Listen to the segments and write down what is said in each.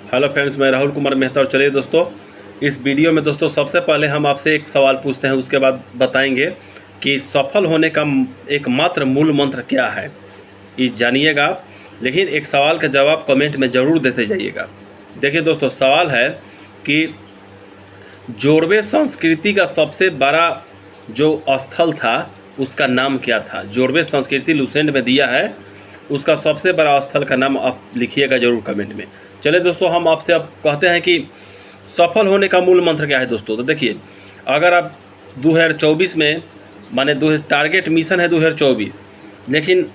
Hello friends, मैं राहुल कुमार मेहता। और चलिए दोस्तों, इस वीडियो में दोस्तों सबसे पहले हम आपसे एक सवाल पूछते हैं, उसके बाद बताएंगे कि सफल होने का एकमात्र मूल मंत्र क्या है। ये जानिएगा आप, लेकिन एक सवाल का जवाब कमेंट में ज़रूर देते जाइएगा। देखिए दोस्तों, सवाल है कि जोड़वे संस्कृति का सबसे बड़ा जो स्थल था उसका नाम क्या था। जोड़वे संस्कृति लुसेंट में दिया है, उसका सबसे बड़ा स्थल का नाम आप लिखिएगा जरूर कमेंट में। चलिए दोस्तों, हम आपसे अब कहते हैं कि सफल होने का मूल मंत्र क्या है दोस्तों। तो देखिए, अगर आप 2024 में माने टारगेट मिशन है 2024, लेकिन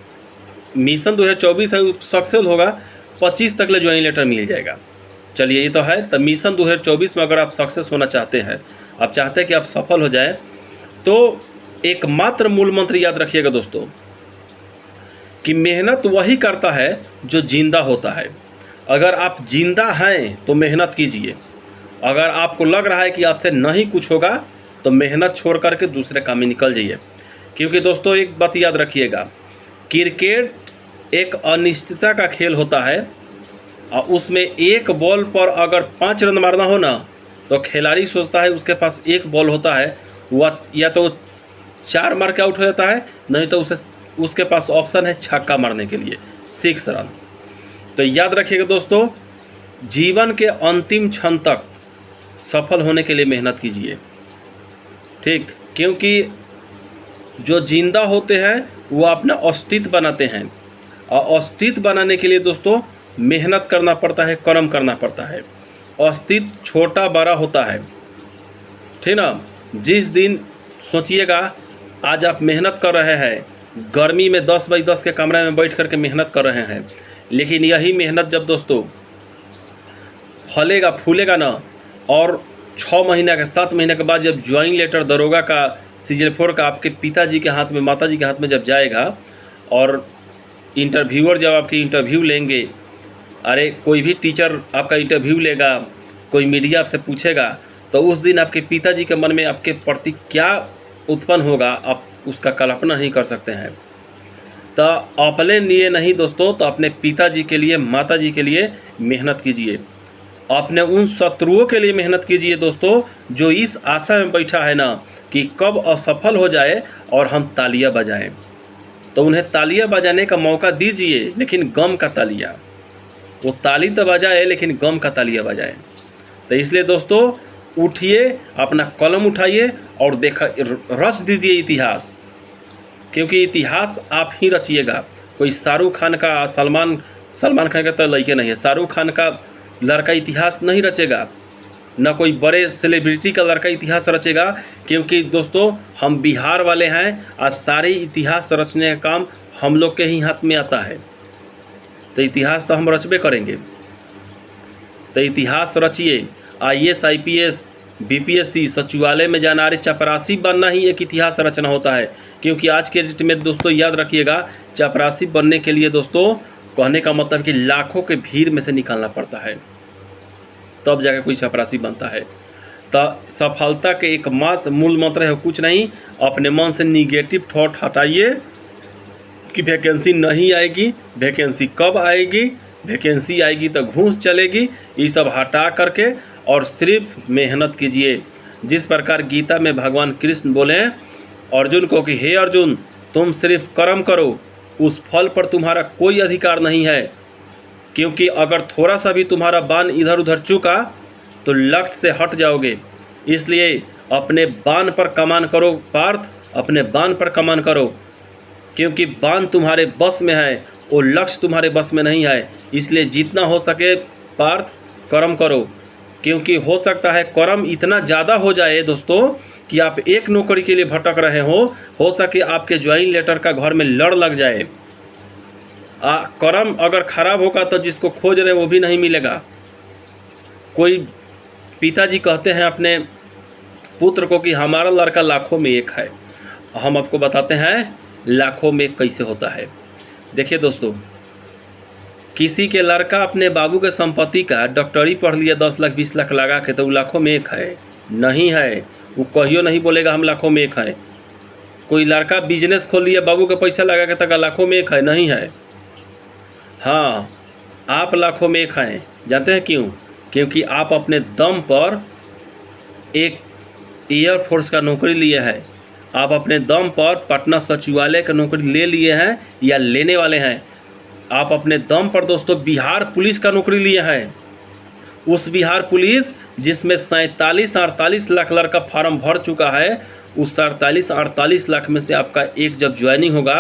मिशन 2024 है सक्सेस होगा 25 तक ले ज्वाइन लेटर मिल जाएगा। चलिए, ये तो है। तब मिशन 2024 में अगर आप सक्सेस होना चाहते हैं, आप चाहते हैं कि आप सफल हो जाए, तो एकमात्र मूल मंत्र याद रखिएगा दोस्तों कि मेहनत वही करता है जो जिंदा होता है। अगर आप जिंदा हैं तो मेहनत कीजिए। अगर आपको लग रहा है कि आपसे नहीं कुछ होगा तो मेहनत छोड़ करके दूसरे काम में निकल जाइए। क्योंकि दोस्तों एक बात याद रखिएगा, क्रिकेट एक अनिश्चितता का खेल होता है और उसमें एक बॉल पर अगर 5 रन मारना हो ना, तो खिलाड़ी सोचता है उसके पास एक बॉल होता है, वह या तो 4 मार के आउट हो जाता है, नहीं तो उसके पास ऑप्शन है छक्का मारने के लिए 6 रन। तो याद रखिएगा दोस्तों, जीवन के अंतिम क्षण तक सफल होने के लिए मेहनत कीजिए, ठीक। क्योंकि जो जिंदा होते हैं वो अपना अस्तित्व बनाते हैं, और अस्तित्व बनाने के लिए दोस्तों मेहनत करना पड़ता है, कर्म करना पड़ता है। अस्तित्व छोटा बड़ा होता है, ठीक ना। जिस दिन सोचिएगा, आज आप मेहनत कर रहे हैं, गर्मी में 10 बाई 10 के कमरे में बैठ कर के मेहनत कर रहे हैं, लेकिन यही मेहनत जब दोस्तों फलेगा फूलेगा ना, और 6 महीना के 7 महीने के बाद जब ज्वाइन लेटर दरोगा का सीजन 4 का आपके पिताजी के हाथ में, माताजी के हाथ में जब जाएगा, और इंटरव्यूअर जब आपकी इंटरव्यू लेंगे, अरे कोई भी टीचर आपका इंटरव्यू लेगा, कोई मीडिया आपसे पूछेगा, तो उस दिन आपके पिताजी के मन में आपके प्रति क्या उत्पन्न होगा, आप उसका कल्पना नहीं कर सकते हैं। तो अपने लिए नहीं दोस्तों, तो अपने पिताजी के लिए, माताजी के लिए मेहनत कीजिए। अपने उन शत्रुओं के लिए मेहनत कीजिए दोस्तों, जो इस आशा में बैठा है ना कि कब असफल हो जाए और हम तालियां बजाएं। तो उन्हें तालियां बजाने का मौका दीजिए, लेकिन गम का तालियां। वो ताली तो बजाए लेकिन गम का तालियां बजाए। तो इसलिए दोस्तों उठिए, अपना कलम उठाइए और रच दीजिए इतिहास। क्योंकि इतिहास आप ही रचिएगा। कोई शाहरुख खान का, सलमान खान का तो लड़के नहीं है, शाहरुख खान का लड़का इतिहास नहीं रचेगा, ना कोई बड़े सेलिब्रिटी का लड़का इतिहास रचेगा। क्योंकि दोस्तों हम बिहार वाले हैं, आज सारे इतिहास रचने का काम हम लोग के ही हाथ में आता है। तो इतिहास तो हम रचबे करेंगे। तो इतिहास रचिए। IAS IPS BPSC सचिवालय में जाना, अरे चपरासी बनना ही एक इतिहास रचना होता है। क्योंकि आज के डेट में दोस्तों याद रखिएगा, चपरासी बनने के लिए दोस्तों कहने का मतलब कि लाखों के भीड़ में से निकालना पड़ता है, तब जाकर कोई चपरासी बनता है। तो सफलता के एकमात्र मूल मंत्र है कुछ नहीं, अपने मन से निगेटिव थॉट हटाइए कि वैकेंसी नहीं आएगी, वैकेंसी कब आएगी, वैकेंसी आएगी तो घूस चलेगी, ये सब हटा करके और सिर्फ मेहनत कीजिए। जिस प्रकार गीता में भगवान कृष्ण बोले अर्जुन को कि हे अर्जुन, तुम सिर्फ कर्म करो, उस फल पर तुम्हारा कोई अधिकार नहीं है। क्योंकि अगर थोड़ा सा भी तुम्हारा बाण इधर उधर चुका तो लक्ष्य से हट जाओगे। इसलिए अपने बाण पर कमान करो पार्थ, अपने बाण पर कमान करो। क्योंकि बाण तुम्हारे बस में है, वो लक्ष्य तुम्हारे बस में नहीं है। इसलिए जितना हो सके पार्थ कर्म करो। क्योंकि हो सकता है कर्म इतना ज़्यादा हो जाए दोस्तों कि आप एक नौकरी के लिए भटक रहे हो सके आपके ज्वाइन लेटर का घर में लड़ लग जाए। कर्म अगर खराब होगा तो जिसको खोज रहे वो भी नहीं मिलेगा। कोई पिताजी कहते हैं अपने पुत्र को कि हमारा लड़का लाखों में एक है। हम आपको बताते हैं लाखों में एक कैसे होता है। देखिए दोस्तों, किसी के लड़का अपने बाबू के संपत्ति का डॉक्टरी पढ़ लिया 10 लाख 20 लाख लगा के, तो वो लाखों में एक है? नहीं है। वो कहियो नहीं बोलेगा हम लाखों में एक है। कोई लड़का बिजनेस खोल लिया बाबू के पैसा लगा के, तक लाखों में एक है? नहीं है। हाँ, आप लाखों में एक हैं। जानते हैं क्यों? क्योंकि आप अपने दम पर एक एयरफोर्स का नौकरी लिए हैं, आप अपने दम पर पटना सचिवालय का नौकरी ले लिए हैं या लेने वाले हैं, आप अपने दम पर दोस्तों बिहार पुलिस का नौकरी लिए हैं। उस बिहार पुलिस जिसमें 47-48 लाख लड़का फार्म भर चुका है, उस 47-48 लाख में से आपका एक जब ज्वाइनिंग होगा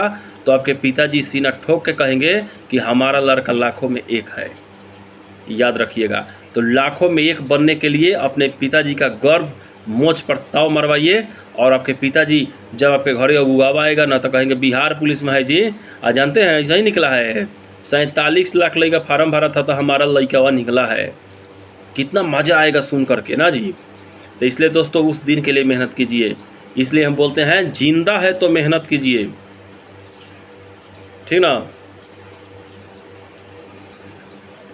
तो आपके पिताजी सीना ठोक के कहेंगे कि हमारा लड़का लाखों में एक है। याद रखिएगा। तो लाखों में एक बनने के लिए अपने पिताजी का गर्व मोच पर ताव मरवाइए, और आपके पिताजी जब आपके घर अगुआवा आएगा ना तो कहेंगे बिहार पुलिस में है जी। जानते हैं ऐसा ही निकला है, 47 लाख लड़का फार्म भरा था तो हमारा लड़कावा निकला है। कितना मज़ा आएगा सुन करके ना जी। तो इसलिए दोस्तों उस दिन के लिए मेहनत कीजिए। इसलिए हम बोलते हैं जिंदा है तो मेहनत कीजिए, ठीक ना।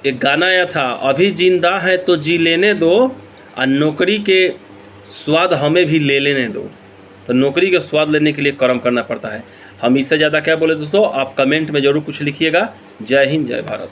एक गाना आया था, अभी जिंदा है तो जी लेने दो, और नौकरी के स्वाद हमें भी ले लेने दो। तो नौकरी के स्वाद लेने के लिए कर्म करना पड़ता है। हम इससे ज़्यादा क्या बोले दोस्तों, आप कमेंट में ज़रूर कुछ लिखिएगा। जय हिंद, जय भारत।